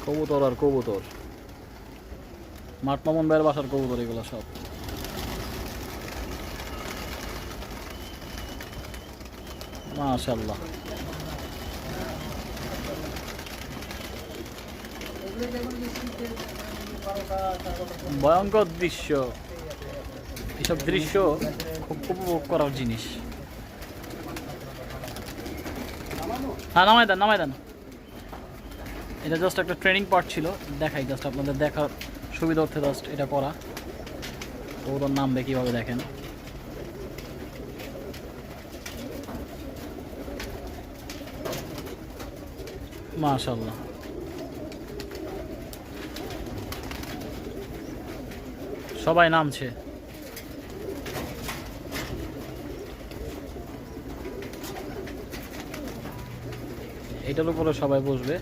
কবুতর আর কবুতর, মাঠ মামুন ভাইয়ের বাসার কবুতর এগুলো সব। মাশাআল্লাহ, ভয়ঙ্কর দৃশ্য। এসব দৃশ্য খুব উপভোগ করার জিনিস। হ্যাঁ, নামাই দেন নামাই দেন। এটা জাস্ট একটা ট্রেনিং পার্ট ছিল, দেখাই জাস্ট আপনাদের দেখার সুবিধার্থে জাস্ট এটা করা। ওর নামবে কীভাবে দেখেন। মাশাআল্লাহ, সবাই নামছে। এটার উপরে সবাই বসবে।